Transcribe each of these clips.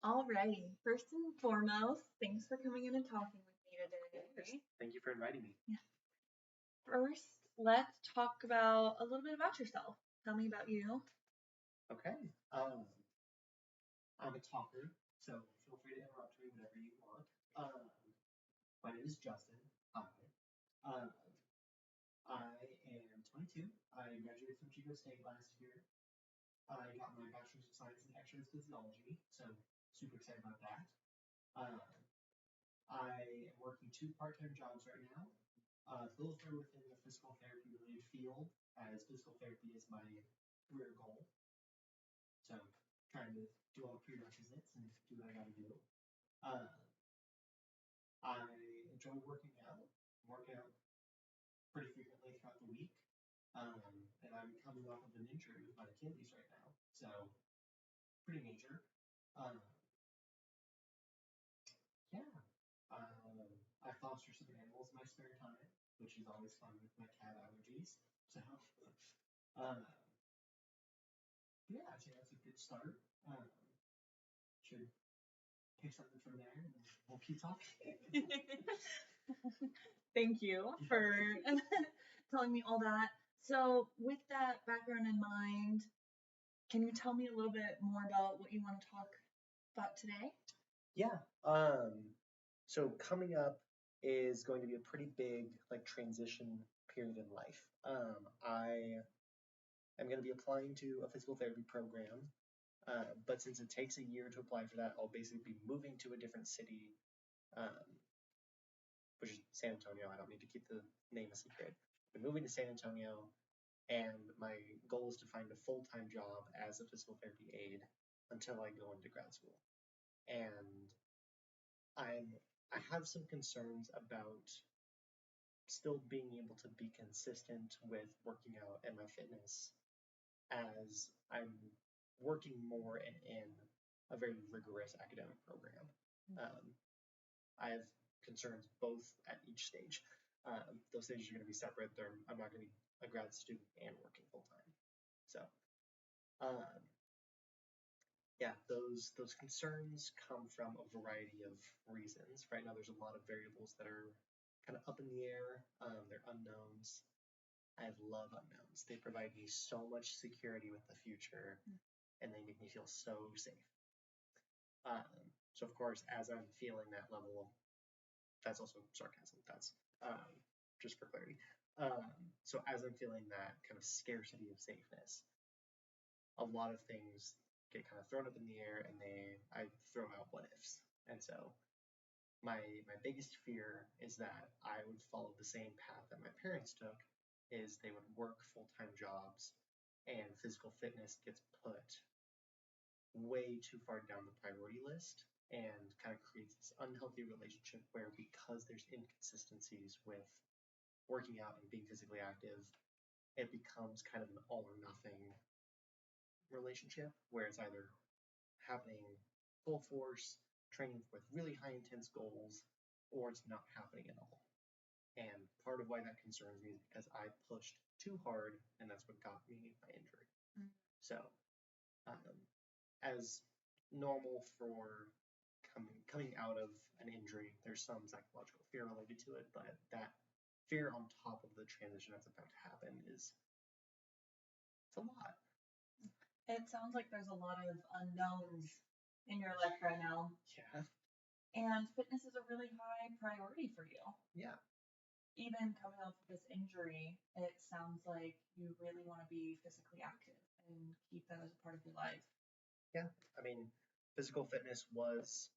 Alrighty. First and foremost, thanks for coming in and talking with me Yes. today. Thank you for inviting me. Yeah. First, let's talk about a little bit about yourself. Tell me about you. Okay. I'm a talker, so feel free to interrupt me whenever you want. My name is Justin. Hi. Um, I am 22. I graduated from Chico State last year. I got my Bachelor's of Science in Exercise Physiology, so super excited about that. Um, I am working two part-time jobs right now. Both are within the physical therapy related field, as physical therapy is my career goal. So trying to do all the prerequisites and do what I gotta do. Uh, I enjoy working out. Work out pretty frequently throughout the week. And I'm coming off of an injury with my Achilles right now. So pretty major. Um, yeah. I foster some animals in my spare time, which is always fun with my cat allergies. So uh, yeah, I think that's a good start. Should pick something from there and we'll keep talking. Thank you for telling me all that. So, with that background in mind, can you tell me a little bit more about what you want to talk about today? Yeah. So coming up is going to be a pretty big like transition period in life. I am going to be applying to a physical therapy program, but since it takes a year to apply for that, I'll basically be moving to a different city, um, which is San Antonio. I don't need to keep the name a secret. I'm moving to San Antonio, and my goal is to find a full-time job as a physical therapy aide until I go into grad school. And I'm I have some concerns about still being able to be consistent with working out and my fitness as I'm working more in a very rigorous academic program. Um, I have concerns both at each stage. Those stages are going to be separate. I'm not going to be a grad student and working full time. So, um, yeah, those concerns come from a variety of reasons. Right now, there's a lot of variables that are kind of up in the air. They're unknowns. I love unknowns. They provide me so much security with the future, and they make me feel so safe. So of course, as I'm feeling that level, that's also sarcasm. That's just for clarity. So as I'm feeling that kind of scarcity of safeness, a lot of things get kind of thrown up in the air, and I throw out what ifs. And so my biggest fear is that I would follow the same path that my parents took, is they would work full-time jobs and physical fitness gets put way too far down the priority list and kind of creates this unhealthy relationship where, because there's inconsistencies with working out and being physically active, it becomes kind of an all or nothing relationship where it's either happening full force, training with really high intense goals, or it's not happening at all. And part of why that concerns me is because I pushed too hard, and that's what got me my injury. So, as normal for coming out of an injury, there's some psychological fear related to it, but that fear on top of the transition that's about to happen it's a lot. It sounds like there's a lot of unknowns in your life right now. Yeah. And fitness is a really high priority for you. Yeah. Even coming off of this injury, it sounds like you really want to be physically active and keep that as a part of your life. Yeah. I mean, physical fitness was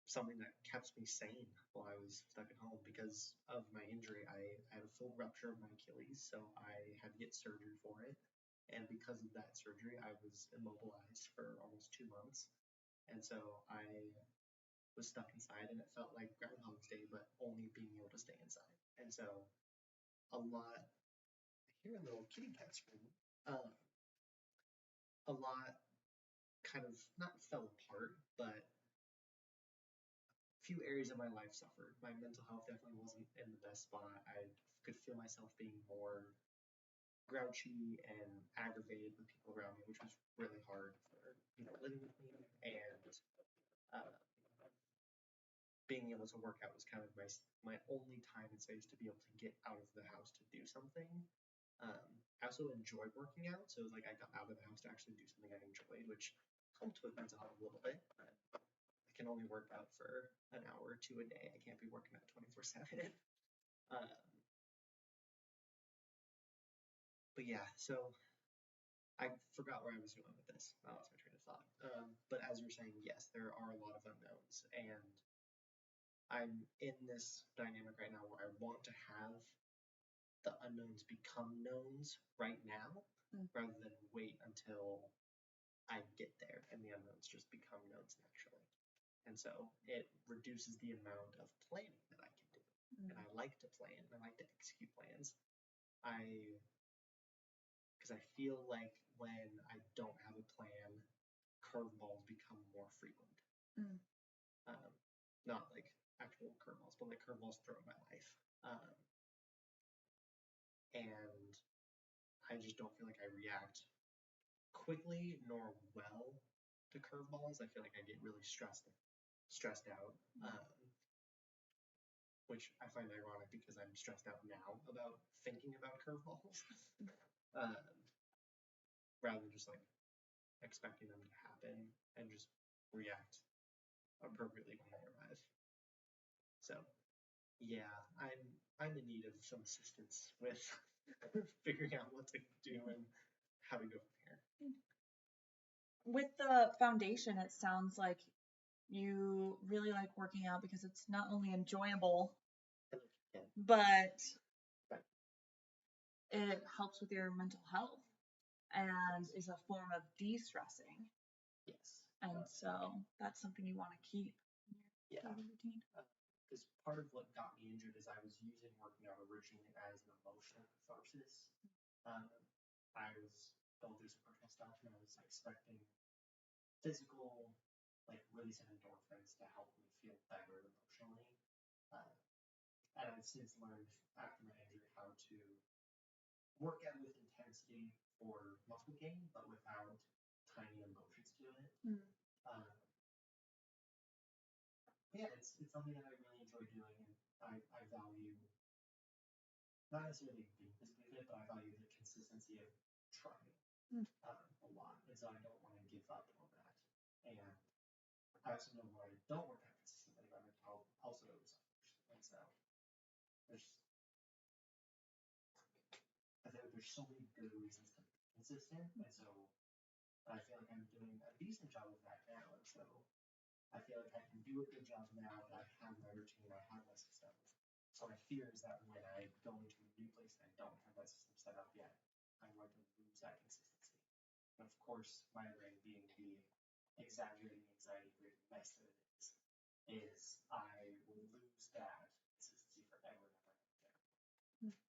something that kept me sane while I was stuck at home. Because of my injury, I had a full rupture of my Achilles, so I had to get surgery for it. And because of that surgery, I was immobilized for almost 2 months. And so I was stuck inside, and it felt like Groundhog's Day, but only being able to stay inside. And so a lot, I hear a little kitty cat screaming. A lot kind of not fell apart, but few areas of my life suffered. My mental health definitely wasn't in the best spot. I could feel myself being more grouchy and aggravated with people around me, which was really hard for living with so workout was kind of my only time and space to be able to get out of the house to do something. I also enjoy working out, so like I got out of the house to actually do something I enjoyed, which helped with mental health a little bit. But I can only work out for an hour or two a day. I can't be working out 24/7. But yeah, so I forgot where I was going with this. I lost my train of thought. But as you're saying, yes, there are a lot of unknowns, and I'm in this dynamic right now where I want to have the unknowns become knowns right now, rather than wait until I get there and the unknowns just become knowns naturally. And so it reduces the amount of planning that I can do. And I like to plan and I like to execute plans. Because I feel like when I don't have a plan, curveballs become more frequent. Not like actual curveballs, but like curveballs thrown in my life. And I just don't feel like I react quickly nor well to curveballs. I feel like I get really stressed out, which I find ironic because I'm stressed out now about thinking about curveballs, rather than just like expecting them to happen and just react appropriately when they arrive. So yeah, I'm in need of some assistance with figuring out what to do and how to go from here. With the foundation, it sounds like you really like working out because it's not only enjoyable, but it helps with your mental health and is a form of de-stressing. Yes. And so that's something you want to keep in your daily routine. Because part of what got me injured is I was using working out originally as an emotional catharsis. I was going through some personal stuff and I was expecting physical, like release of endorphins to help me feel better emotionally. And I've since learned after my injury how to work out with intensity for muscle gain, but without tiny emotions to it. Yeah, it's something that I really enjoy doing, and I value not necessarily being physically fit, but I value the consistency of trying a lot, and so I don't want to give up on that. And I also know when I don't work out consistently, my mental health also suffers, and so I feel like there's so many good reasons to be consistent, and so I feel like I'm doing a decent job of that now, and so I feel like I can do a good job now that I have my routine, I have my system. So my fear is that when I go into a new place and I don't have my system set up yet, I'm going to lose that consistency. And of course, my brain being the exaggerating anxiety-ridden mess that it is I will lose that consistency forever and ever again.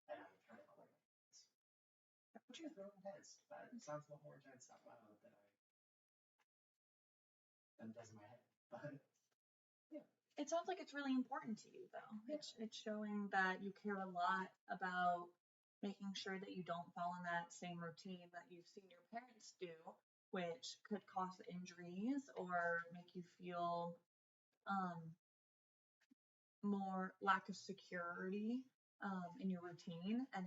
And I would turn it on like this. Which is really intense. That sounds a lot more intense out loud than it does in my head. But yeah. It sounds like it's really important to you, though. Yeah. It's showing that you care a lot about making sure that you don't fall in that same routine that you've seen your parents do, which could cause injuries or make you feel more lack of security in your routine. And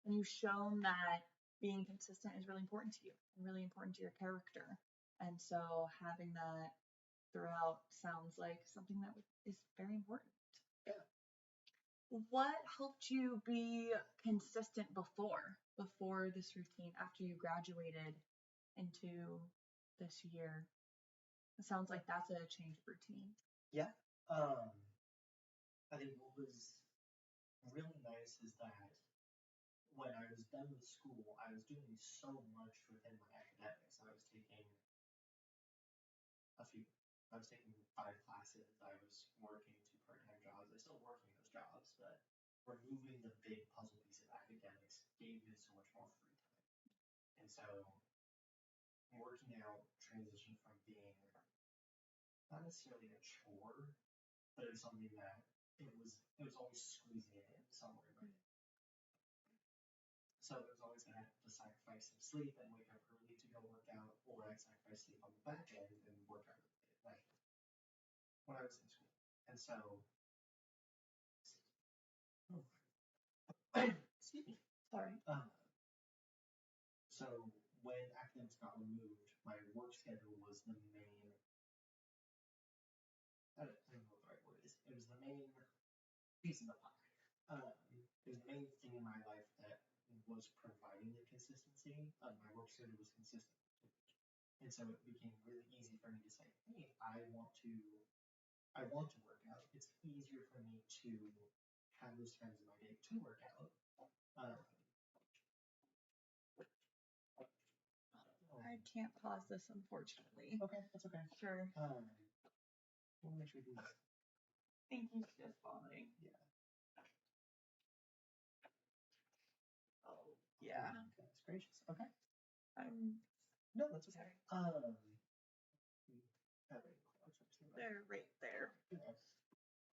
you've shown that being consistent is really important to you and really important to your character. And so having that throughout sounds like something that is very important. Yeah. What helped you be consistent before this routine, after you graduated into this year? It sounds like that's a change of routine. Yeah. I think what was really nice is that when I was done with school, I was doing so much within my academics. I was taking 5 classes. I was working 2 part-time jobs. I still working those jobs, but removing the big puzzle piece of academics gave me so much more free time. And so working out transitioned from being not necessarily a chore, but it was something that it was always squeezing it in somewhere in my day. So there was always going to have to sacrifice some sleep and wake up early to go work out, or I'd sacrifice sleep on the back end and work out really late at night when I was in school. And so Excuse me. Sorry. So when academics got removed, my work schedule was the main. I don't know what the right word is. It was the main piece of the pie. It was the main thing in my life that was providing the consistency. My work schedule was consistent, and so it became really easy for me to say, "Hey, I want to work out." It's easier for me to have those times in my day to work out. I can't pause this, unfortunately. Okay, that's okay. Sure. We'll make sure we do this. I think he's just vomiting. Yeah. Oh, yeah. That's gracious. Okay. No, that's okay. They're right there.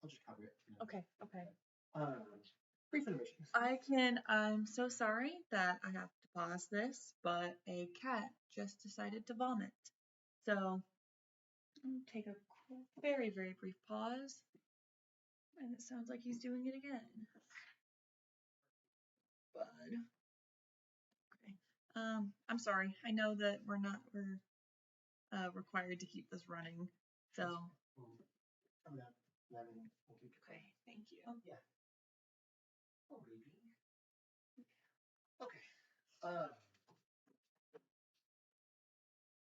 I'll just cover it. Okay. Brief intermission. I'm so sorry that I have to pause this, but a cat just decided to vomit. So, I'll take a very, very brief pause. And it sounds like he's doing it again. Bud. Okay. I'm sorry. I know that we're required to keep this running. So. Okay, thank you. Yeah. Oh, baby. Okay.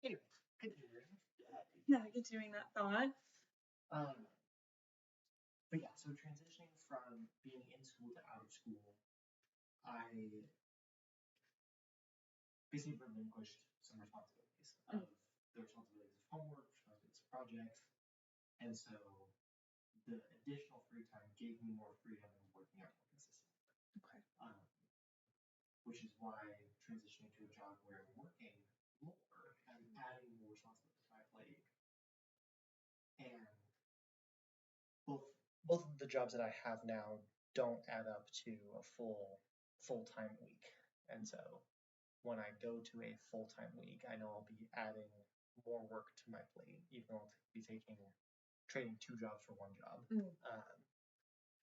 Anyway, continuing. Yeah, continuing that thought. But yeah, so transitioning from being in school to out of school, I basically relinquished some responsibilities of the responsibilities of homework, responsibilities of projects, and so the additional free time gave me more freedom in working out more consistently. Okay. Which is why transitioning to a job where I'm working more and adding more responsibility to my plate, and both of the jobs that I have now don't add up to a full-time week, and so when I go to a full-time week, I know I'll be adding more work to my plate, even though I'll be trading 2 jobs for 1 job.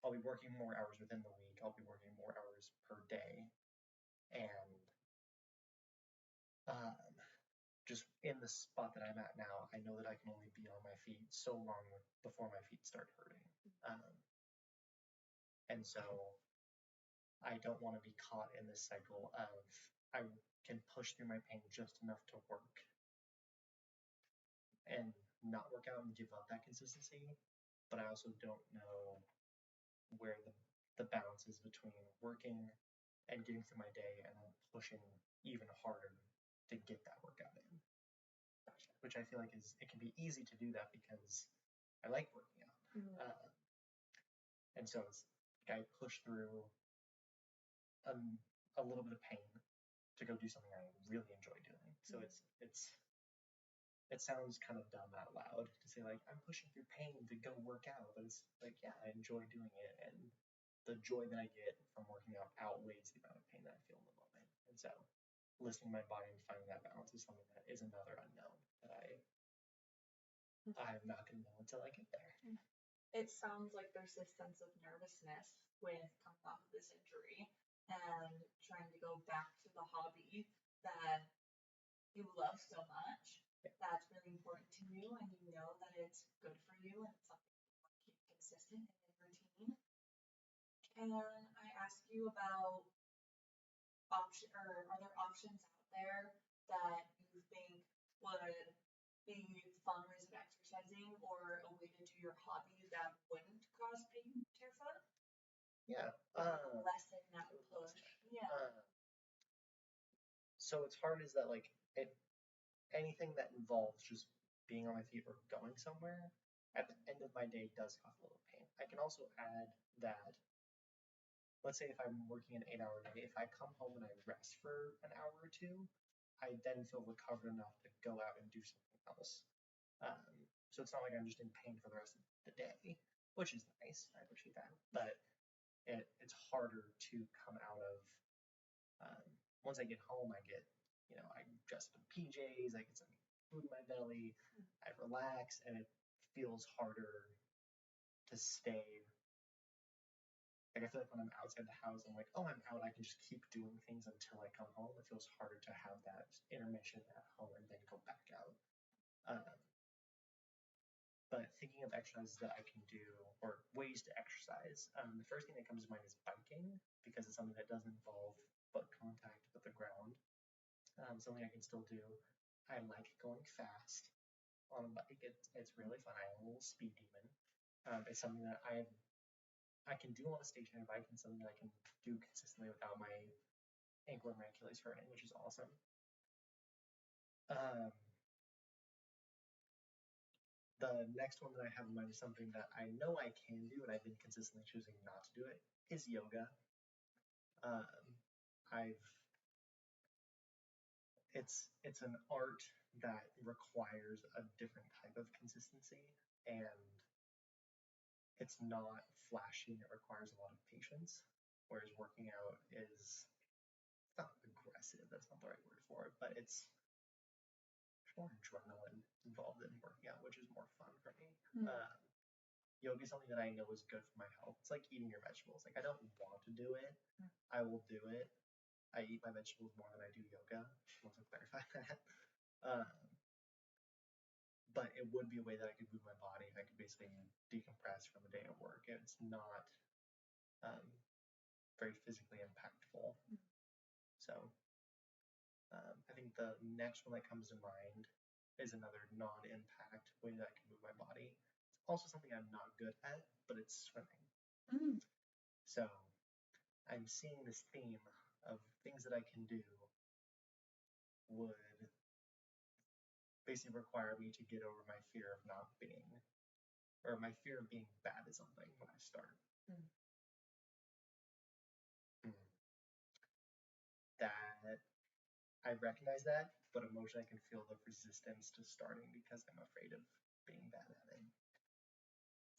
I'll be working more hours within the week. I'll be working more hours per day, and just in the spot that I'm at now, I know that I can only be on my feet so long before my feet start hurting. And so I don't want to be caught in this cycle of I can push through my pain just enough to work and not work out and give up that consistency, but I also don't know where the balance is between working and getting through my day and then pushing even harder to get that workout in. Which I feel like it can be easy to do that because I like working out. And so it's like I push through a little bit of pain to go do something I really enjoy doing. So it sounds kind of dumb out loud to say like I'm pushing through pain to go work out, but it's like, yeah, I enjoy doing it, and the joy that I get from working out outweighs the amount of pain that I feel in the moment. And so listening to my body and finding that balance is something that is another unknown that I'm not going to know until I get there. It sounds like there's this sense of nervousness with coming off of this injury and trying to go back to the hobby that you love so much. That's really important to you, and you know that it's good for you and it's something you want to keep consistent in your routine. Can I ask you about are there options out there that you think would be fun ways of exercising or a way to do your hobby that wouldn't cause pain to your foot? Yeah. Lessen that push. Yeah. So what's hard is that like anything that involves just being on my feet or going somewhere at the end of my day does cause a little pain. I can also add that, let's say if I'm working an 8-hour day, if I come home and I rest for an hour or 2, I then feel recovered enough to go out and do something else. So it's not like I'm just in pain for the rest of the day, which is nice. I appreciate that. But it's harder to come out of, once I get home, I dress up in PJs, I get some food in my belly, I relax, and it feels harder to stay Like, I feel like when I'm outside the house, I'm like, oh, I'm out. I can just keep doing things until I come home. It feels harder to have that intermission at home and then go back out. But thinking of exercises that I can do or ways to exercise, the first thing that comes to mind is biking, because it's something that doesn't involve foot contact with the ground. Something I can still do. I like going fast on a bike. It's really fun. I am a little speed demon. It's something that I can do on a stationary bike, and something that I can do consistently without my ankle and my Achilles hurting, which is awesome. The next one that I have in mind is something that I know I can do, and I've been consistently choosing not to do it, is yoga. It's an art that requires a different type of consistency, and it's not flashy, and it requires a lot of patience, whereas working out is not aggressive, that's not the right word for it, but there's more adrenaline involved in working out, which is more fun for me. Yoga is something that I know is good for my health. It's like eating your vegetables. Like, I don't want to do it. I will do it. I eat my vegetables more than I do yoga. I want to clarify that. But it would be a way that I could move my body. I could basically decompress from a day of work. It's not very physically impactful. So I think the next one that comes to mind is another non-impact way that I can move my body. It's also something I'm not good at, but it's swimming. So I'm seeing this theme of things that I can do would basically require me to get over my fear of not being, or my fear of being bad at something when I start. That I recognize that, but emotionally I can feel the resistance to starting because I'm afraid of being bad at it.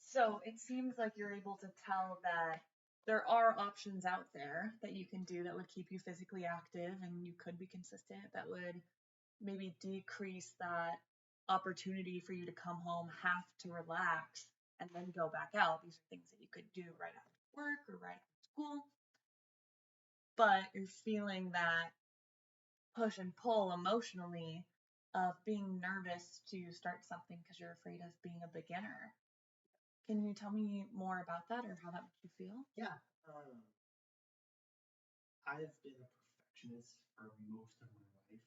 So it seems like you're able to tell that there are options out there that you can do that would keep you physically active and you could be consistent, that would maybe decrease that opportunity for you to come home, have to relax, and then go back out. These are things that you could do right after work or right after school. But you're feeling that push and pull emotionally of being nervous to start something because you're afraid of being a beginner. Can you tell me more about that or how that makes you feel? Yeah. I've been a perfectionist for most of my life.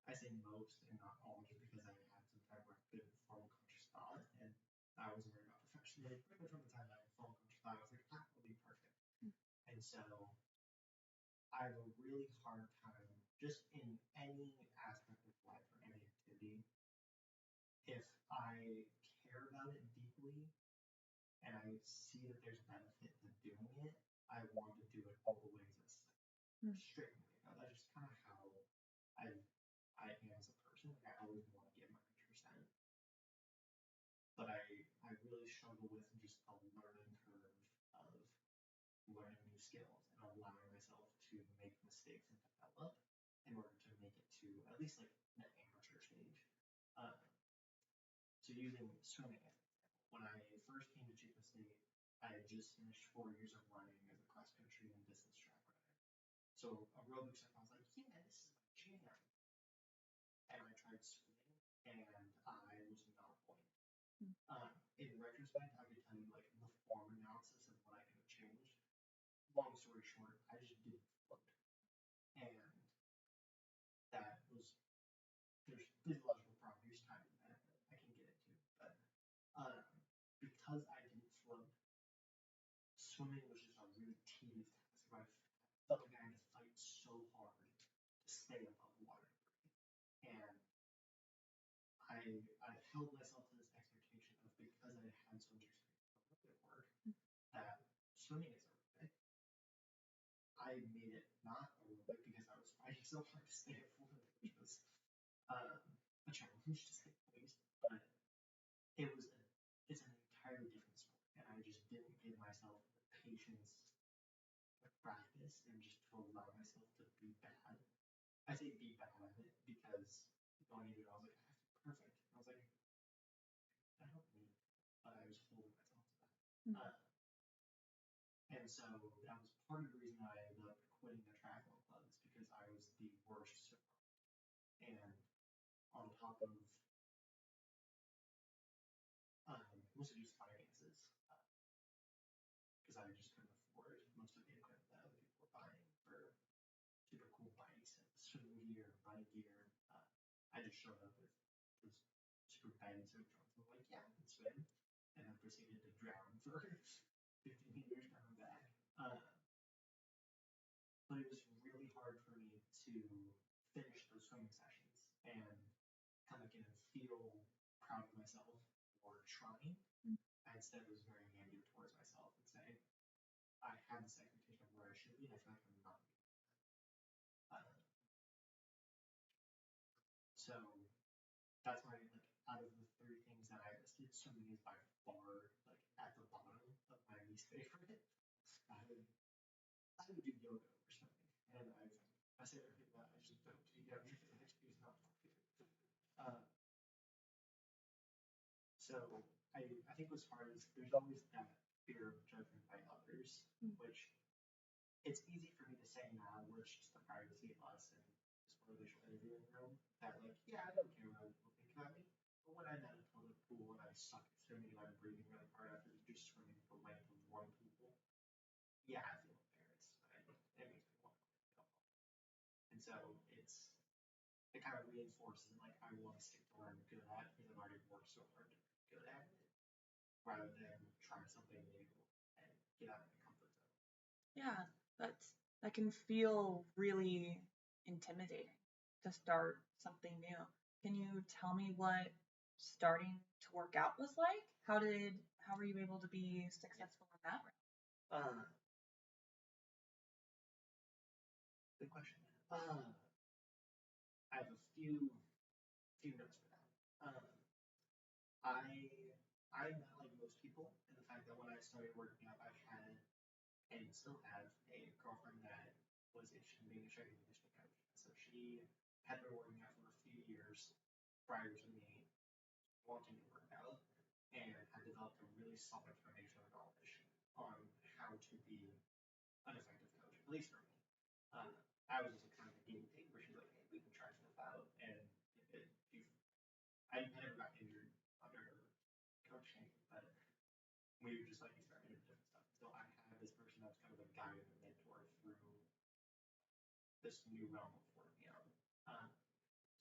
I say most and not all, just because I had some time where I couldn't form a conscious thought, and I was worried about perfection. And pretty much from the time I formed a conscious thought, I was like, I'll be perfect. And so I have a really hard time, just in any aspect of life or any activity, if I care about it deeply and I see that there's benefit to doing it, I want to do it all the ways as straight away. That's just kind of how I am as a person. Like, I always want to give my 100%. But I really struggle with just a learning curve of learning new skills and allowing myself to make mistakes and develop in order to make it to at least like the amateur stage. So using swimming as an example, when I first came to Chico State, I had just finished 4 years of running as a cross country and distance track runner. So aerobics, I was like, yeah, this is my jam. And I tried swimming, and I was not going. In retrospect, I could tell you like the form analysis of what I could have changed. Long story short, I just didn't float, and that was, there's physiological properties tied to that I can get into, but because I didn't float, swimming was just a really tedious task. I felt like I had to fight so hard to stay above water, and I held myself to this expectation of, because I had so much experience at work, that swimming is aerobic. I made it not aerobic because I was fighting so hard to stay afloat, which was a challenge to say the least. But it's an entirely different sport, and I just didn't give myself the patience to practice and just to allow myself to be bad. I say be bad at it because going into it, I was like, I have to be perfect. And I was like, I don't need it, but I was holding myself to that. And so that was part of the reason I ended up quitting the triathlon club is because I was the worst swimmer. And on top of mostly just finances, because I just couldn't afford most of the equipment that other people were buying for super cool bikes and swimming gear, running gear. I just showed up with this super baggy swim trunks. I'm like, yeah, I can swim, and then proceeded to drown for 15 meters down and back. But it was really hard for me to finish those swimming sessions and come back in and feel proud of myself for trying. I instead was very negative towards myself and say, I have this expectation of where I should be, and I feel like I'm not. So that's why, like, out of the three things that I listed, swimming is by far like at the bottom of my least favorite. I would do yoga or something, and I say everything that I just don't do yoga because I choose not to. So I think what's hard is there's always that fear of judgment by others, which it's easy for me to say now where it's just the privacy of us and this artificial interviewing room that like, yeah, I don't care what other people think about me. But when I'm at a public pool and I suck at swimming and I'm breathing really hard after just swimming the length of one pool, yeah, I feel embarrassed. It makes me want to feel. And so it kind of reinforces like I want to stick to what I'm good at because I've already worked so hard to be good at it, rather than try something new and get out of my comfort zone. Yeah, that can feel really intimidating to start something new. Can you tell me what starting to work out was like? How were you able to be successful in that route? Good question. I have a few notes for that. I'm not like most people in the fact that when I started working out, I had and still have a girlfriend that was interested in being a strength and conditioning coach. So she had been working out for a few years prior to me wanting to work out and had developed a really solid foundation of knowledge on how to be an effective coach, at least for me. I was just kind of a guinea pig where she's like, hey, we can try stuff out. And I never got injured under her coaching, but we were just like experimenting with different stuff. So I had this person that was kind of a guide and mentor through this new realm of working out.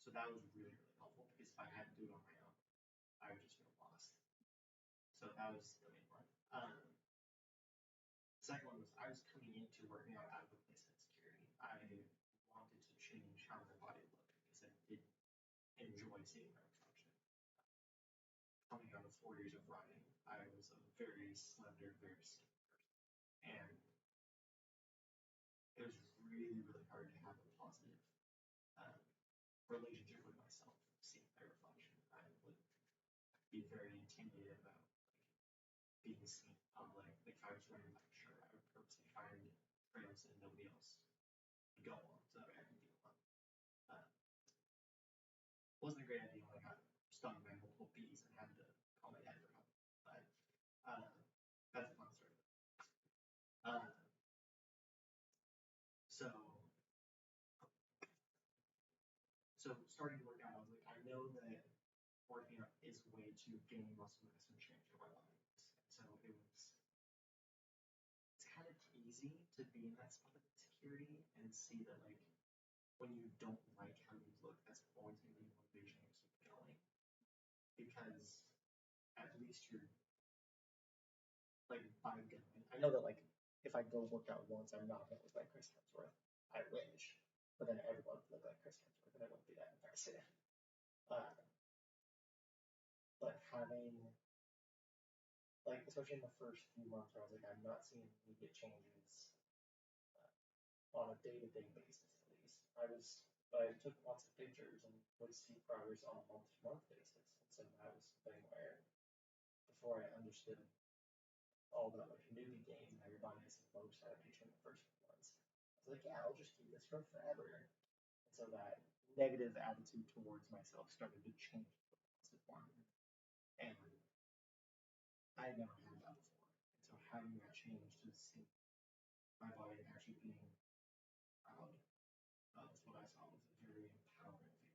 So that was really, really helpful because if I had to do it on my own, I would just feel lost. So that was the main one. The second one was I was coming into working out of a place of insecurity. I wanted to change how my body looked because I didn't enjoy seeing my reflection. Coming out of 4 years of running, I was a very slender, very skinny person. And it was really, really hard to have a positive relationship with myself, seeing my reflection. I would be very intimidated about being seen in public. Like if I was wearing my shirt, I would purposely find trails that nobody else would go on so that way I could be alone. Wasn't a great idea when I got stung by multiple bees and had to call my dad for help. But that's a fun story. So starting to work out, I was like, I know that working out is a way to gain muscle mass and change my body. So it's kind of easy to be in that spot of insecurity and see that like when you don't like how you look, that's always going to be motivation to keep going. Because at least you're like by going. I know that like if I go work out once, I'm not gonna look like Chris Hemsworth. I wish, but then everyone would look like Chris Hemsworth, and I wouldn't be that impressive. But having like especially in the first few months, where I was like, I'm not seeing immediate changes on a day-to-day basis. At least I took lots of pictures and would see progress on a month-to-month basis. And so that was the thing where before I understood all about like immunity gain and how your body has the most adaptation in the first few months, I was like, yeah, I'll just keep this for forever. And so that negative attitude towards myself started to change to a positive one. And I had never had that before. And so having that change just seemed my body and actually being proud of what I saw was a very empowering thing.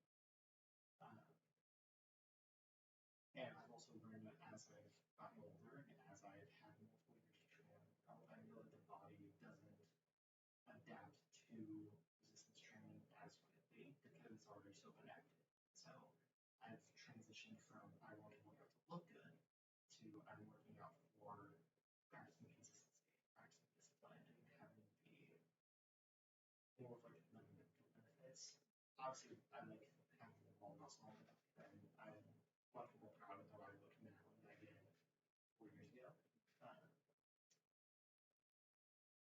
And I've also learned that as I've gotten older and as I've had multiple years to train, I know that the body doesn't adapt to resistance training as quickly because it's already so adapted. So I've transitioned from I want to work out to look good to I'm working out for practicing consistency, practicing discipline, and having the more of like the mental benefits. Obviously, I like having all muscle on it, and I'm much more proud of how I look now than I did 4 years ago.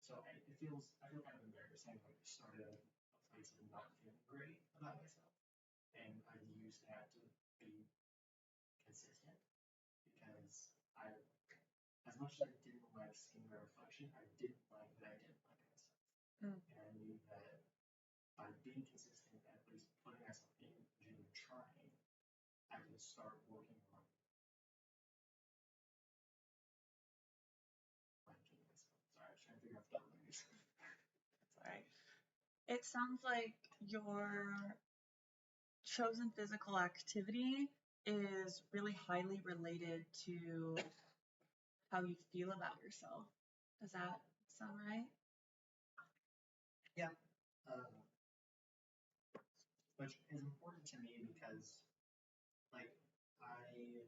So I feel kind of embarrassing. Like I started at a place of not feeling great about myself, and I used that to be consistent because as much as I didn't like seeing my reflection, I didn't like that I didn't like myself. And I knew that by being consistent, at least putting myself in the gym and trying, I could start working on liking myself. Sorry, I was trying to figure out the words. Sorry. It sounds like your chosen physical activity is really highly related to how you feel about yourself. Does that sound right? Yeah. Which is important to me because, like, I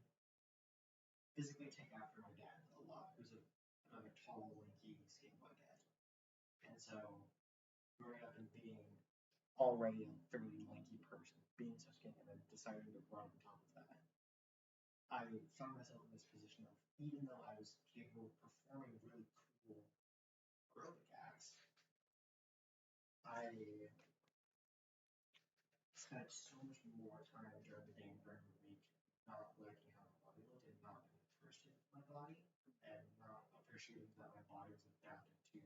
physically take after my dad a lot, who's a tall, lanky, skinny white dad. And so, growing up and being already a fairly lanky person, being so skinny, and then deciding to run on top of that, I found myself in this position of, even though I was capable of performing really cool aerobic acts, I spent so much more time during the day and during the week not liking how my body looked and not being appreciative of my body and not appreciating that my body was adapted to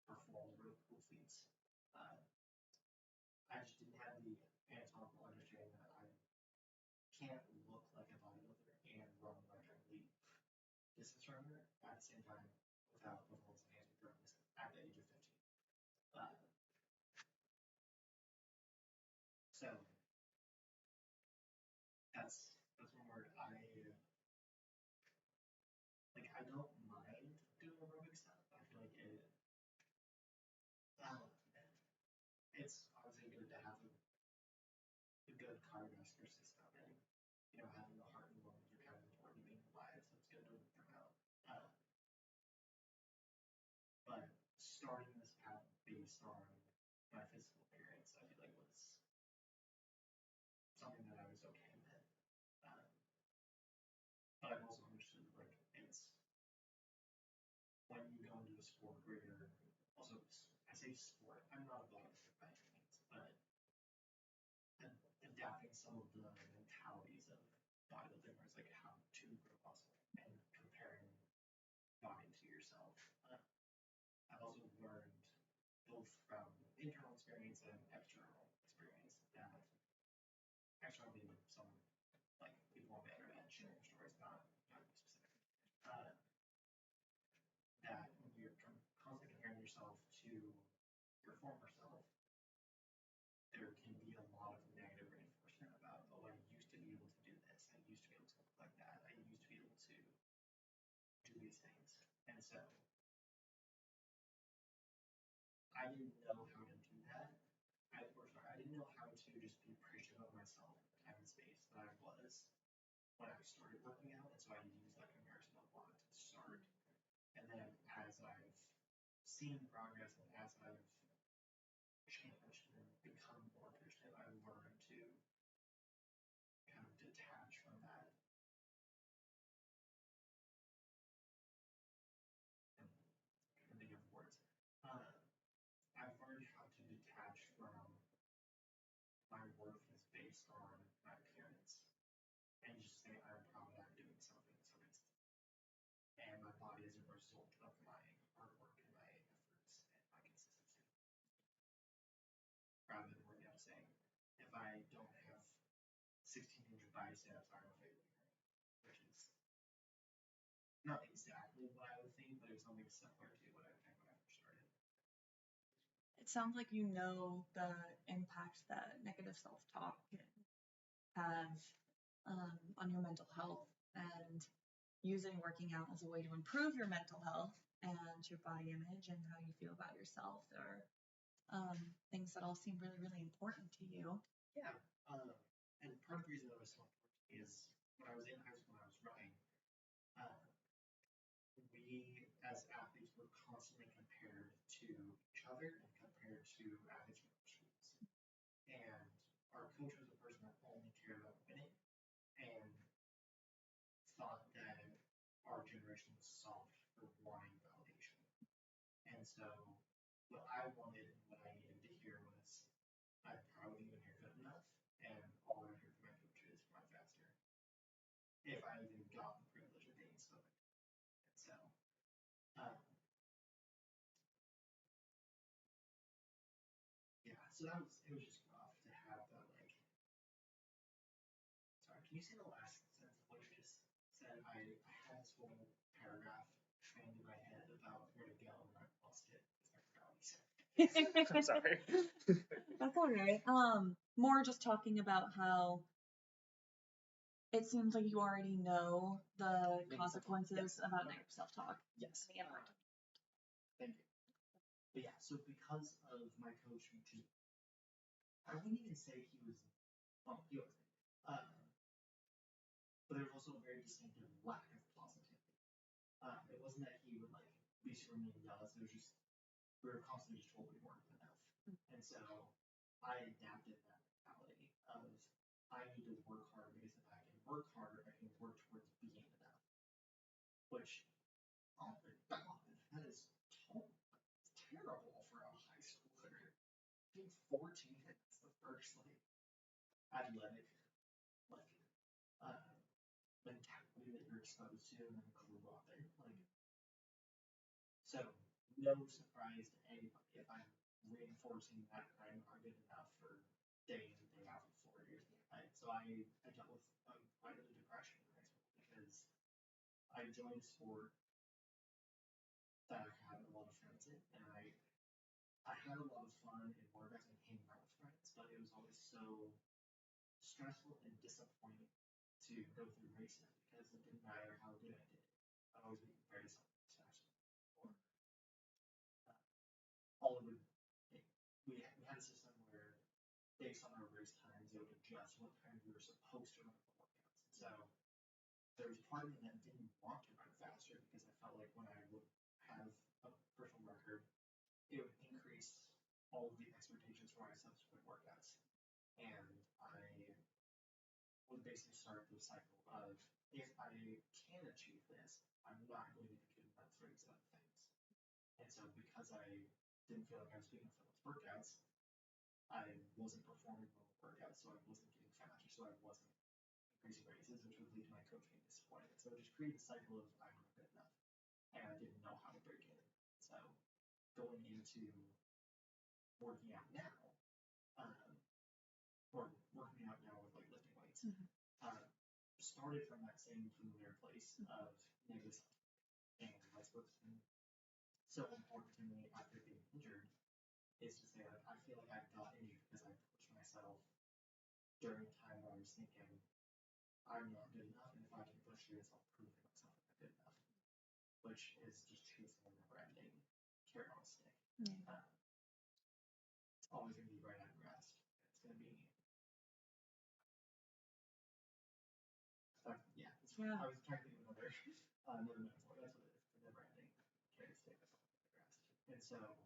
perform really cool feats. I just didn't have the anatomical understanding that I can't look like a bodybuilder and run like an elite distance runner at the same time without performance enhancement drugs at the age of 15. So that's one where I don't mind doing aerobic stuff. I feel like it's obviously good to have a good cardiovascular system, and having the heart and lungs are kind of important to being alive, so it's good to work them out. But starting this path based on my physical appearance, I feel like was something that I was okay with. But I've also understood it's when you go into a sport where you're also, I say sport, I'm not a bodybuilder by any means, but adapting some of the mentalities of bodybuilding, where it's like how to grow muscle and comparing body to yourself. I've also learned both from internal experience and external experience that external being some like people on the internet sharing stories, not specific. That when you're constantly comparing yourself to your former self, there can be a lot of negative reinforcement about, oh, I used to be able to do this, I used to be able to look like that, I used to be able to do these things. And so I didn't know how to do that. I didn't know how to just be appreciative of myself in the time and space that I was when I started working out, and so I used that comparison a lot to start. And then as I've seen progress and as I've changed and become more appreciative, I've learned to kind of detach from that. And think of words. I've learned how to detach from my worth is based on my appearance and just say I'm proud that I'm doing something consistent. And my body is a result of my hard work and my efforts and my consistency. Rather than working out saying, if I don't have 16-inch biceps, I'm a failure. Which is not exactly what I would think, but it was something similar to what I would think when I first it sounds like you know the impact that negative self-talk can have on your mental health, and using working out as a way to improve your mental health and your body image and how you feel about yourself are things that all seem really, really important to you. Yeah. And part of the reason that was so important to me is when I was in high school and I was running, we as athletes were constantly compared to each other and compared to athletes from other schools. And our coach was a person that only cared about winning and thought that our generation was soft for wanting validation. And so what I wanted and what I needed to hear was, I'm probably even here good enough, and all I heard from my coach is run faster. If I even got the privilege of being spoken to. And so, yeah, so it was just rough to have that, like, sorry, can you say the last sentence of what you just said? I had this whole paragraph trained in my head about where to go, and I lost it because I forgot what you said. I'm sorry. That's all right. More just talking about how it seems like you already know the consequences about negative self-talk. Yes. And the impact. Thank you. But yeah, so because of my coach, I wouldn't even say he was, well, he was, but there was also a very distinctive lack of positivity. It wasn't that he would like be super mean and yell at us, it was just, we were constantly just told we weren't enough. And so I adapted that mentality of, I need to work hard because if I can work harder, I can work towards being enough. Which, oh my god, that is terrible for a high schooler. Being 14, that's the first like athletic like mentality that you're exposed to and then grew up in. Like, so no surprise to anybody if I'm reinforcing that I'm not good enough for day in and day out for 4 years. So I dealt with quite a bit of depression in high school because I joined a sport that I had a lot of friends in, and I had a lot of fun in workouts and hanging out with friends, but it was always so stressful and disappointing to go through races because it didn't matter how good I did. I'd always be very self-satisfied. Or all it would, we had a system where based on our race times, it would adjust what time we were supposed to run the workouts. So there was part of me that didn't want to run faster because I felt like when I would have a personal record, it would increase all of the expectations for my subsequent workouts. And I would basically start the cycle of, if I can achieve this, I'm not going to be good enough for these other things. And so because I didn't feel like I was good enough for those workouts, I wasn't performing well in workouts, so I wasn't getting faster, so I wasn't increasing races, which would lead to my coach being disappointed. So it just created a cycle of, I'm not good enough, and I didn't know how to break it. So going into working out now, or working out now with like lifting weights, started from that same familiar place of negative self-talk. And that's what's been so important to me after being injured, is to say, like, I feel like I got injured because I pushed myself during a time where I was thinking, I'm not good enough, and if I can push this, I'll prove to myself I'm good enough. Which is just chasing a never-ending carrot on a stick. It's always going to be right at rest. It's going to be, yeah. I was trying to think of another metaphor. That's what it is. It's a never-ending carrot stick. That's always at rest. And so,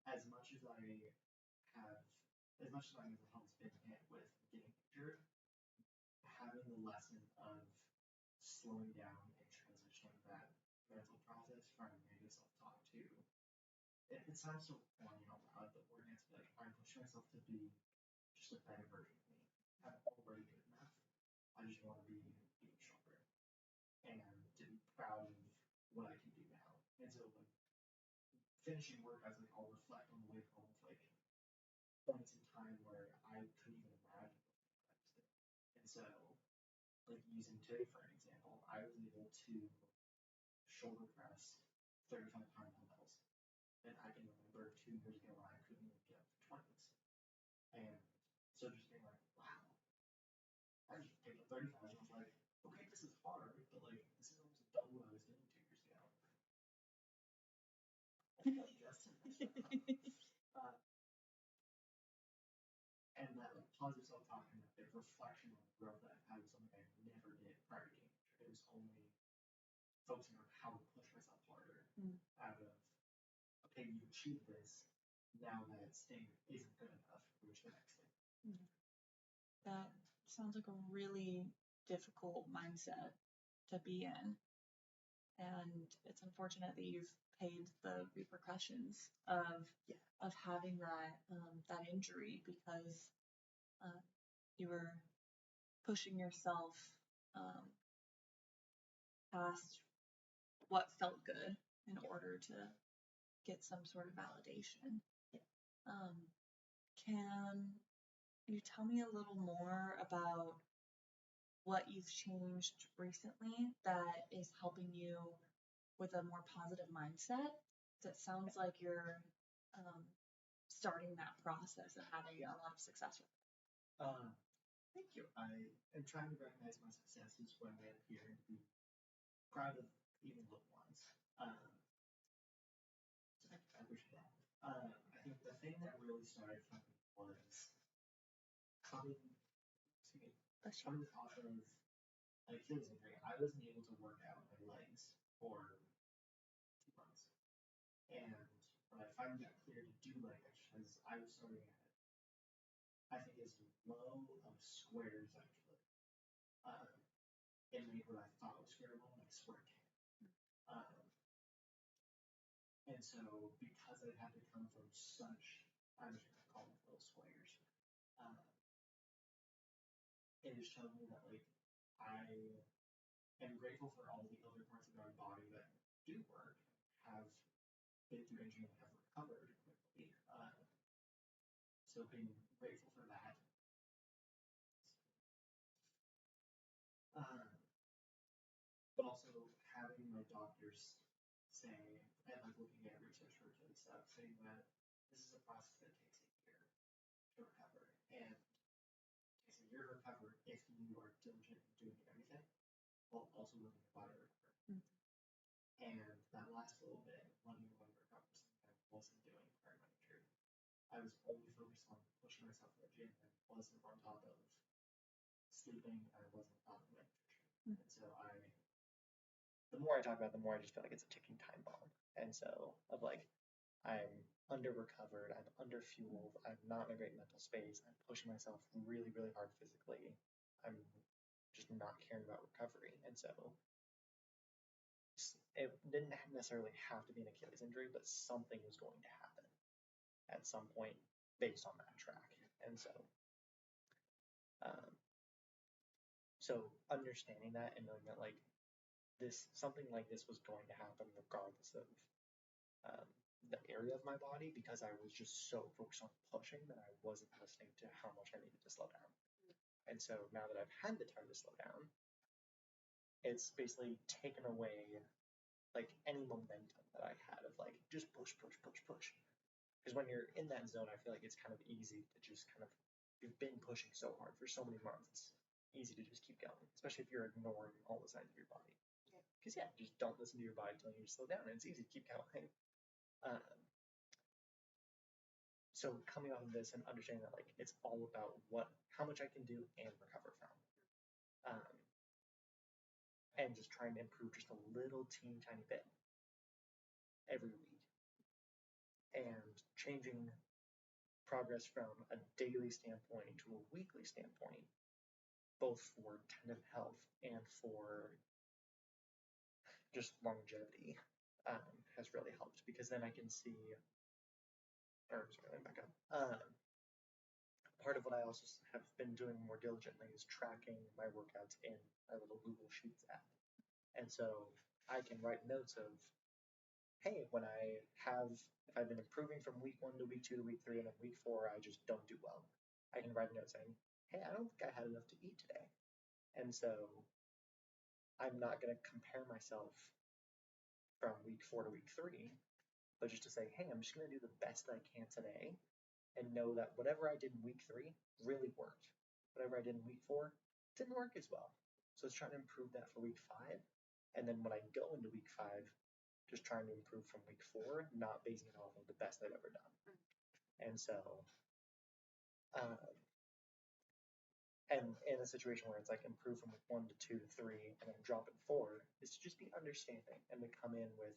as much as my mental health has been hit with getting injured, having the lesson of slowing down and transitioning that mental process from negative self-talk to, it sounds so corny out loud, but we're going to be like, I'm pushing myself to be just a better version of me. I'm already good enough. I just want to be even stronger and to be proud of what I can do now. And so, like, finishing work, I was like, I'll reflect on the way home with like points in time where I couldn't even imagine what I just did. And so, like, using today for an example, I was able to shoulder press 35-pound dumbbells. And I can remember for 2 years ago when I couldn't even get up to 20s. And so just being like, wow, I just picked up 35 and I was like, okay, this is hard, but like, this is almost double what I was doing 2 years ago. And that like positive self-talk and that reflection on the growth that I've had was something I never did prior to teenager. It was only focusing on how to push myself harder out of, okay, you achieved this, now that standard isn't good enough, which the next thing. That sounds like a really difficult mindset to be in. And it's unfortunate that you've paid the repercussions of having that injury because you were pushing yourself past what felt good in order to get some sort of validation. Can you tell me a little more about what you've changed recently that is helping you with a more positive mindset? Because it sounds like you're starting that process and having a lot of success with it. Thank you. I am trying to recognize my successes when they appear and be proud of even little ones. So I appreciate that. I think the thing that really started for me was coming off of an Achilles injury. I wasn't able to work out my legs for 2 months. And when I finally got clear to do leg exercises, I was starting at, I think, as low of squares actually. And made what I thought was square one, like square 10. And so because it had to come from such, I'm just gonna call them little squares. It has shown me that like I am grateful for all the other parts of my body that do work, have been through injury and have recovered quickly. So being grateful for that. But also having my doctors say, and like looking at research and stuff, saying that this is a process that takes a year to recover. And it takes a year to recover if you are diligent in doing everything, while also letting your body recover. And that last little bit, letting your body recover, something I wasn't doing prior to my injury. I was only focused on pushing myself to the gym and wasn't on top of sleeping, I wasn't on top of my nutrition. And so the more I talk about it, the more I just feel like it's a ticking time bomb. And so of like, I'm under recovered, I'm under fueled, I'm not in a great mental space, I'm pushing myself really, really hard physically. I'm just not caring about recovery. And so it didn't necessarily have to be an Achilles injury, but something was going to happen at some point based on that track. And so understanding that and knowing that like something like this was going to happen regardless of the area of my body, because I was just so focused on pushing that I wasn't listening to how much I needed to slow down. And so now that I've had the time to slow down, it's basically taken away like any momentum that I had of like just push. Because when you're in that zone, I feel like it's kind of easy to just kind of, you've been pushing so hard for so many months, it's easy to just keep going, especially if you're ignoring all the signs of your body. Because just don't listen to your body until you slow down, and it's easy to keep going. So coming off of this and understanding that like it's all about how much I can do and recover from, and just trying to improve just a little teeny tiny bit every week, and changing progress from a daily standpoint to a weekly standpoint, both for tendon health and for just longevity, has really helped, because then I can see, part of what I also have been doing more diligently is tracking my workouts in my little Google Sheets app. And so I can write notes of, hey, if I've been improving from week 1 to week 2 to week 3, and then week 4 I just don't do well, I can write a note saying, hey, I don't think I had enough to eat today. And so I'm not going to compare myself from week 4 to week 3, but just to say, hey, I'm just going to do the best that I can today and know that whatever I did in week 3 really worked. Whatever I did in week 4 didn't work as well. So let's try to improve that for week 5. And then when I go into week 5, just trying to improve from week 4, not basing it off of the best I've ever done. And so, and in a situation where it's like improve from week 1 to 2 to 3 and then drop in 4, is to just be understanding and to come in with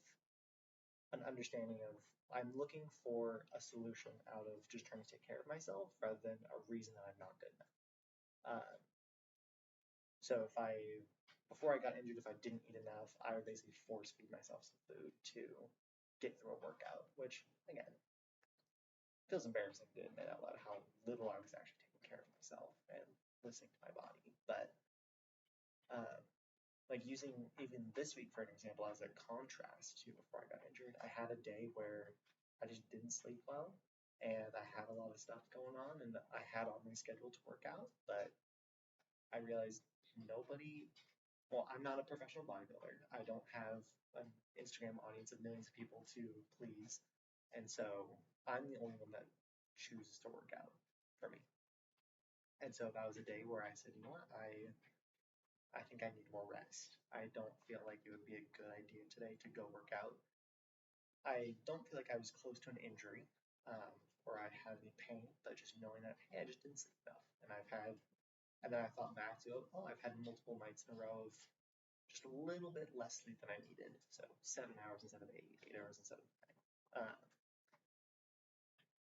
an understanding of I'm looking for a solution out of just trying to take care of myself rather than a reason that I'm not good enough. So before I got injured, if I didn't eat enough, I would basically force feed myself some food to get through a workout, which again, feels embarrassing to admit out loud how little I was actually taking care of myself and listening to my body. But like using even this week for an example as a contrast to before I got injured, I had a day where I just didn't sleep well and I had a lot of stuff going on and I had on my schedule to work out, but I realized I'm not a professional bodybuilder. I don't have an Instagram audience of millions of people to please. And so I'm the only one that chooses to work out for me. And so that was a day where I said, you know what, I think I need more rest. I don't feel like it would be a good idea today to go work out. I don't feel like I was close to an injury or I had any pain, but just knowing that, hey, I just didn't sleep enough. And then I thought back to, I've had multiple nights in a row of just a little bit less sleep than I needed. So 7 hours instead of 8, 8 hours instead of 9.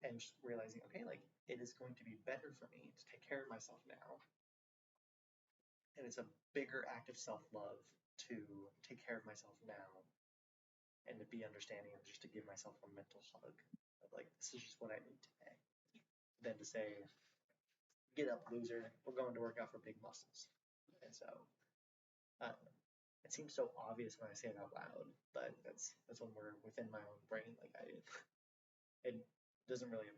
And just realizing, okay, like it is going to be better for me to take care of myself now. And it's a bigger act of self-love to take care of myself now and to be understanding and just to give myself a mental hug of like, this is just what I need today. Than to say, get up, loser, we're going to work out for big muscles. And so, it seems so obvious when I say it out loud, but that's when we're within my own brain. Like it doesn't really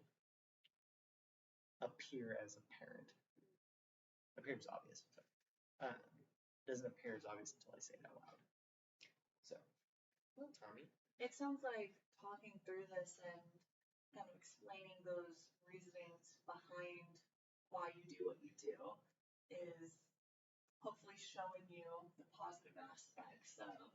appear as apparent. Appears obvious. So, doesn't appear as obvious until I say it out loud. So, well, Tommy. It sounds like talking through this and kind of explaining those reasonings behind why you do what you do is hopefully showing you the positive aspects of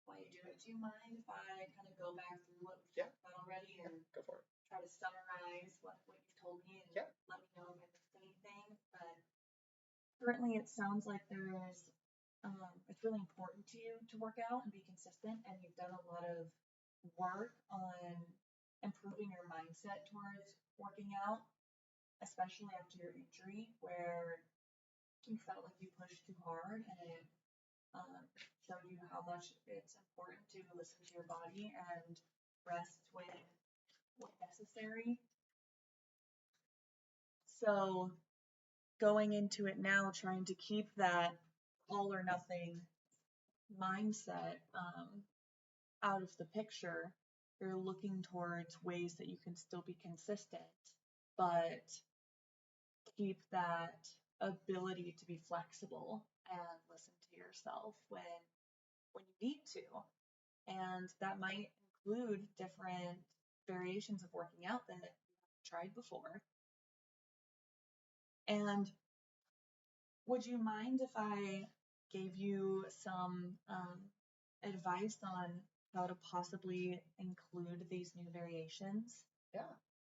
why you do it. Do you mind if I kind of go back through what we've talked about already and go for it. Try to summarize what you've told me and let me know if I missed anything? But currently it sounds like it's really important to you to work out and be consistent, and you've done a lot of work on improving your mindset towards working out, especially after your injury where you felt like you pushed too hard, and it showed you how much it's important to listen to your body and rest when necessary. So going into it now, trying to keep that all or nothing mindset out of the picture, you're looking towards ways that you can still be consistent, but keep that ability to be flexible and listen to yourself when you need to. And that might include different variations of working out that you haven't tried before. And would you mind if I gave you some advice on how to possibly include these new variations? Yeah,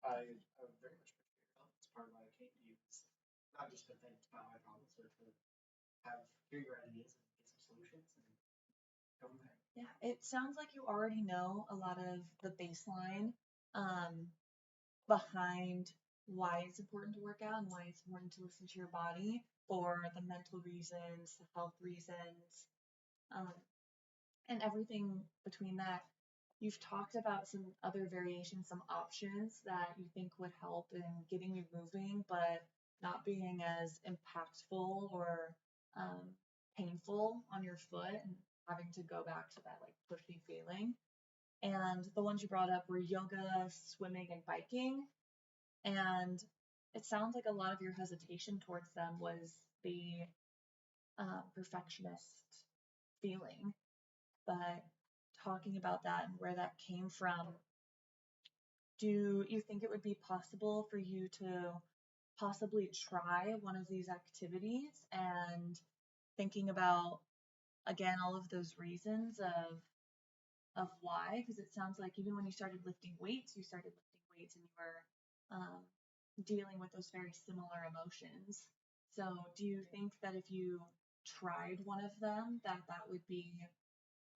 I would very much appreciate your help. It's part of why I came to you. It's not just to think about my problems, but to hear your ideas and get some solutions and go from there. Yeah, it sounds like you already know a lot of the baseline behind why it's important to work out and why it's important to listen to your body for the mental reasons, the health reasons, and everything between that. You've talked about some other variations, some options that you think would help in getting you moving, but not being as impactful or painful on your foot and having to go back to that like pushy feeling. And the ones you brought up were yoga, swimming, and biking. And it sounds like a lot of your hesitation towards them was the perfectionist feeling. But talking about that and where that came from, do you think it would be possible for you to possibly try one of these activities and thinking about again all of those reasons of why? Because it sounds like even when you started lifting weights, and you were dealing with those very similar emotions. So do you think that if you tried one of them, that would be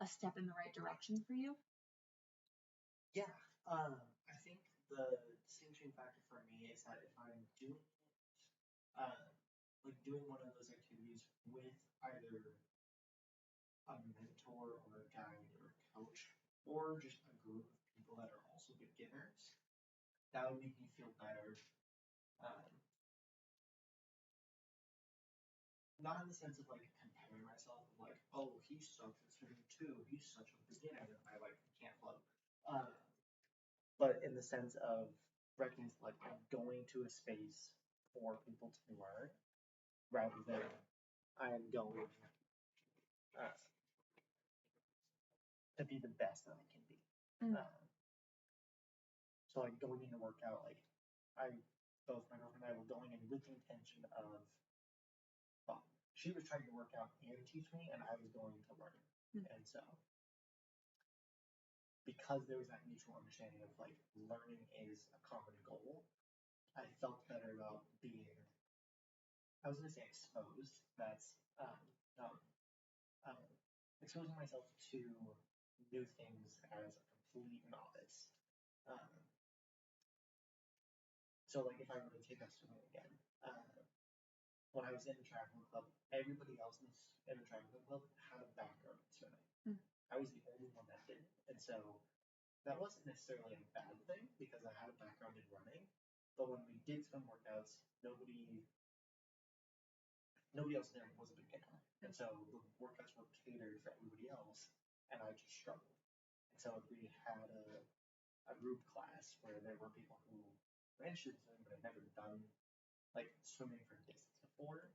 a step in the right direction for you? Yeah, I think the distinction factor for me is that if I'm doing it, like doing one of those activities with either a mentor or a guide or a coach, or just a group of people that are also beginners, that would make me feel better. Um, not in the sense of like comparing myself, like, oh, he sucks at swimming too, he's such a beginner, I like can't float. But in the sense of recognizing like I'm going to a space for people to learn rather than I'm going to be the best that I can be. So like going in to work out, like both my girlfriend and I were going in with the intention of, well, she was trying to work out and teach me, and I was going to learn. And so because there was that mutual understanding of like learning is a common goal, I felt better about being, I was going to say exposed, that's exposing myself to new things as a complete novice. So like if I were to take up swimming again, when I was in the triathlon club, everybody else in the triathlon club had a background in swimming. I was the only one that didn't, and so that wasn't necessarily a bad thing because I had a background in running. But when we did swim workouts, nobody else there was a beginner, and so the workouts were catered for everybody else, and I just struggled. And so we had a group class where there were people who were interested in swimming but had never done like swimming for distance before.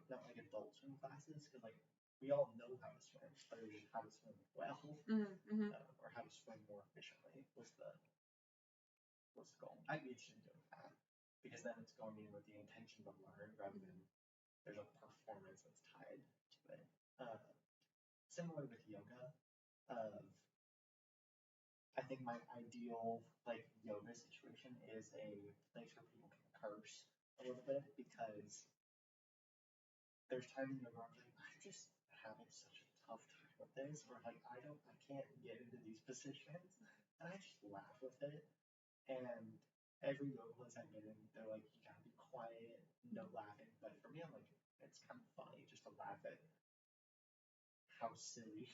Not like adult swim classes, because like we all know how to swim, but it was how to swim well, or how to swim more efficiently was the goal. I'd be interested in doing that because then it's going in with the intention to learn rather than there's a performance that's tied to it. Similar with yoga, I think my ideal like yoga situation is a place where people can curse a little bit, because there's times in yoga where I'm like, I'm just having such a tough time with this, or like I can't get into these positions, and I just laugh with it. And every yoga class I get in, they're like, you gotta be quiet, no laughing. But for me, I'm like, it's kind of funny just to laugh at how silly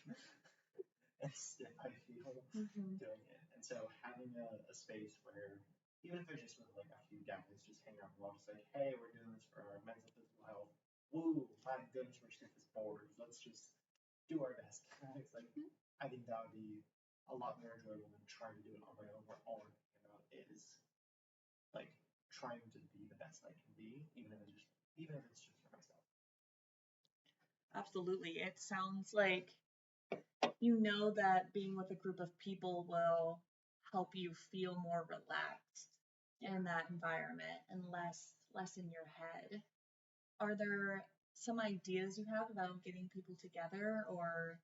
and stiff I feel doing it. And so having a space where, even if there's just with like a few guys just hanging out, we're all just like, hey, we're doing this for our mental physical health. Woo, my goodness, we're stiff as boards. Let's just do our best. It's like, I think that would be a lot more enjoyable than trying to do it on my own, where all I'm thinking about is like trying to be the best I can be, even if it's just for myself. Absolutely. It sounds like you know that being with a group of people will help you feel more relaxed in that environment and less in your head. Are there some ideas you have about getting people together or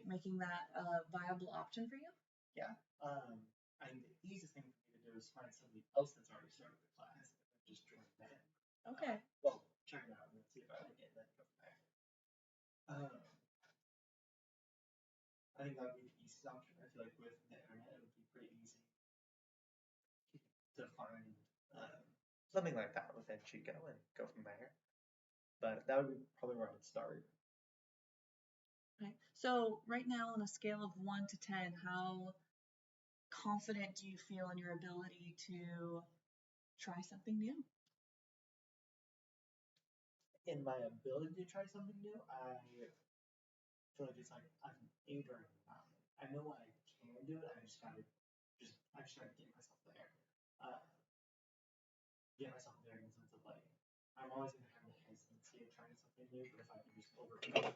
making that a viable option for you? Yeah. I think the easiest thing for me to do is find somebody else that's already started the class and just join them. Okay. Well, check it out and see if I like it, then go from there. I think that would be the easiest option. I feel like with the internet, it would be pretty easy to find something like that within Chico and go from there. But that would be probably where I would start. Right. So right now, on a scale of 1 to 10, how confident do you feel in your ability to try something new? In my ability to try something new, I feel like it's like I'm 8 or 9. I know I can do it. I just gotta get myself there. Get myself there in the sense of like I'm always gonna have the hesitancy of trying something new, but if I can just overcome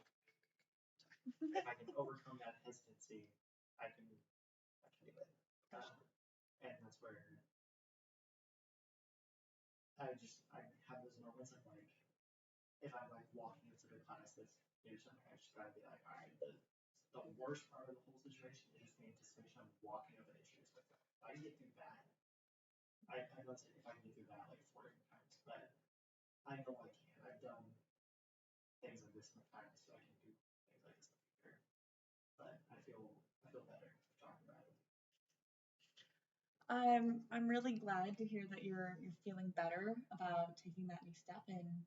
if I can overcome that hesitancy, I can do it. And that's where I have those moments of like, if I'm like walking into the class that's new to something, I just gotta be like, all right, the worst part of the whole situation is just the anticipation of walking up an issues with them. If I can get through that, I'm not saying if I can get through that like 4 different times, but I know I can. I've done things like this in the past, so I can do things like this in the future. But I feel better talking about it. I'm really glad to hear that you're feeling better about taking that new step and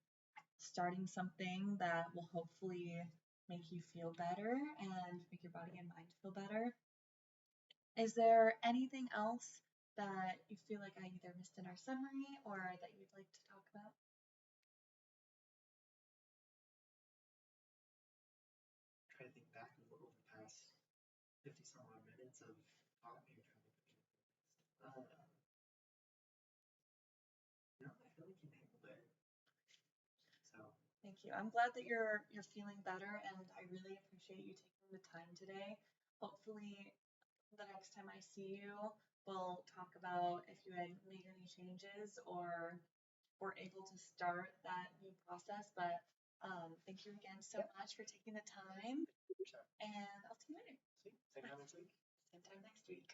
starting something that will hopefully make you feel better and make your body and mind feel better. Is there anything else that you feel like I either missed in our summary or that you'd like to talk about? Try to think back over the past 50 some odd minutes of talking. No, I feel like you nailed it. So Thank you. I'm glad that you're feeling better, and I really appreciate you taking the time today. Hopefully, the next time I see you, we'll talk about if you had made any changes or were able to start that new process. But thank you again so much for taking the time, and I'll see you later. same time next week. Same time next week.